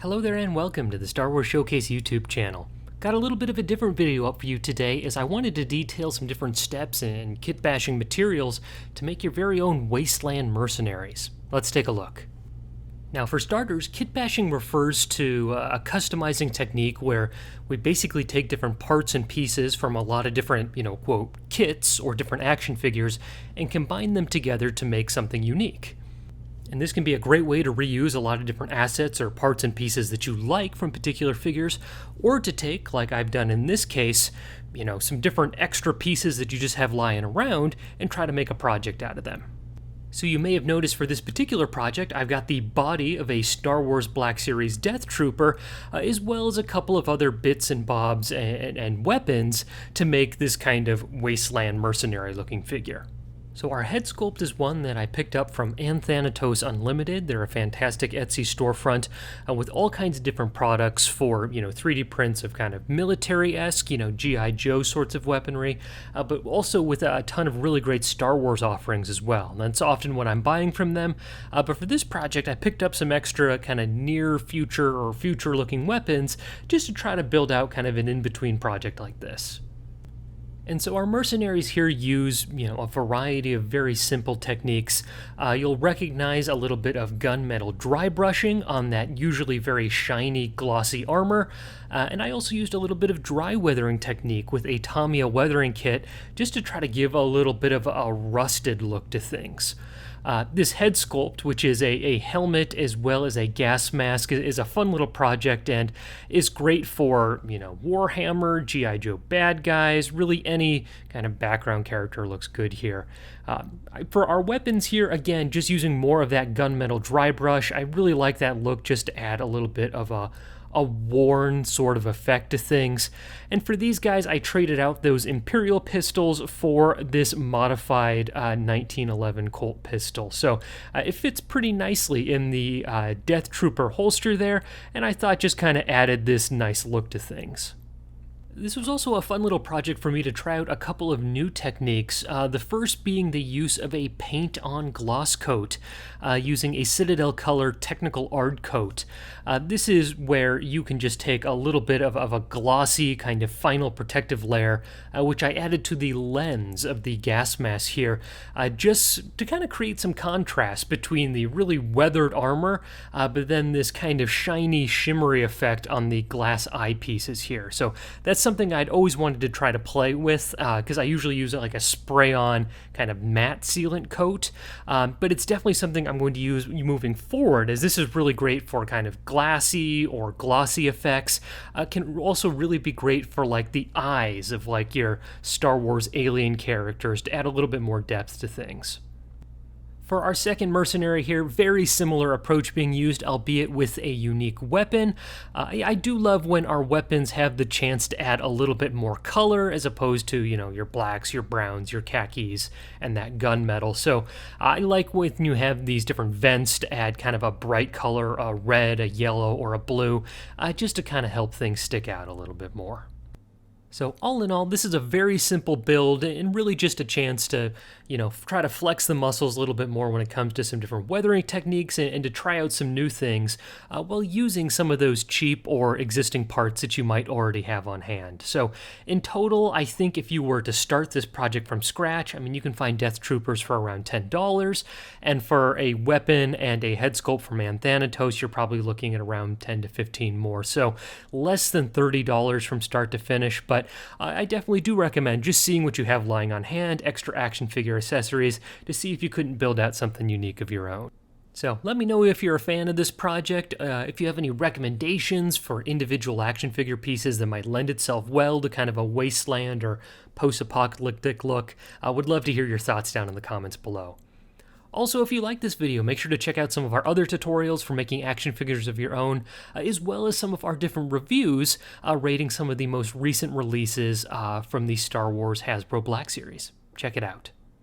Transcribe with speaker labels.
Speaker 1: Hello there and welcome to the Star Wars Showcase YouTube channel. Got a little bit of a different video up for you today as I wanted to detail some different steps and kit bashing materials to make your very own Wasteland Mercenaries. Let's take a look. Now for starters, kit bashing refers to a customizing technique where we basically take different parts and pieces from a lot of different, quote, kits or different action figures and combine them together to make something unique. And this can be a great way to reuse a lot of different assets or parts and pieces that you like from particular figures, or to take, like I've done in this case, some different extra pieces that you just have lying around and try to make a project out of them. So you may have noticed for this particular project, I've got the body of a Star Wars Black Series Death Trooper, as well as a couple of other bits and bobs and weapons to make this kind of Wasteland mercenary looking figure. So our head sculpt is one that I picked up from Thanatos Unlimited. They're a fantastic Etsy storefront with all kinds of different products for, 3D prints of kind of military-esque, G.I. Joe sorts of weaponry, but also with a ton of really great Star Wars offerings as well. And that's often what I'm buying from them. But for this project, I picked up some extra kind of near future or future-looking weapons just to try to build out kind of an in-between project like this. And so our mercenaries here use, a variety of very simple techniques. You'll recognize a little bit of gunmetal dry brushing on that usually very shiny, glossy armor. And I also used a little bit of dry weathering technique with a Tamiya weathering kit just to try to give a little bit of a rusted look to things. This head sculpt, which is a helmet as well as a gas mask, is a fun little project and is great for, Warhammer, G.I. Joe bad guys, really any kind of background character looks good here. For our weapons here, again, just using more of that gunmetal dry brush. I really like that look just to add a little bit of a worn sort of effect to things. And for these guys, I traded out those Imperial pistols for this modified 1911 Colt pistol. So it fits pretty nicely in the Death Trooper holster there, and I thought just kind of added this nice look to things. This was also a fun little project for me to try out a couple of new techniques, the first being the use of a paint-on gloss coat using a Citadel Color Technical Art coat. This is where you can just take a little bit of a glossy kind of final protective layer, which I added to the lens of the gas mask here, just to kind of create some contrast between the really weathered armor, but then this kind of shiny, shimmery effect on the glass eyepieces here. So that's something I'd always wanted to try to play with because I usually use like a spray-on kind of matte sealant coat, but it's definitely something I'm going to use moving forward, as this is really great for kind of glassy or glossy effects. Can also really be great for like the eyes of like your Star Wars alien characters to add a little bit more depth to things. For our second mercenary here, very similar approach being used, albeit with a unique weapon. I do love when our weapons have the chance to add a little bit more color as opposed to, your blacks, your browns, your khakis, and that gunmetal. So I like when you have these different vents to add kind of a bright color, a red, a yellow, or a blue, just to kind of help things stick out a little bit more. So all in all, this is a very simple build and really just a chance to, try to flex the muscles a little bit more when it comes to some different weathering techniques and to try out some new things while using some of those cheap or existing parts that you might already have on hand. So in total, I think if you were to start this project from scratch, you can find Death Troopers for around $10, and for a weapon and a head sculpt from Thanatos, you're probably looking at around $10 to $15 more. So less than $30 from start to finish, but I definitely do recommend just seeing what you have lying on hand, extra action figure accessories, to see if you couldn't build out something unique of your own. So let me know if you're a fan of this project, if you have any recommendations for individual action figure pieces that might lend itself well to kind of a wasteland or post-apocalyptic look. I would love to hear your thoughts down in the comments below. Also, if you like this video, make sure to check out some of our other tutorials for making action figures of your own, as well as some of our different reviews rating some of the most recent releases from the Star Wars Hasbro Black Series. Check it out.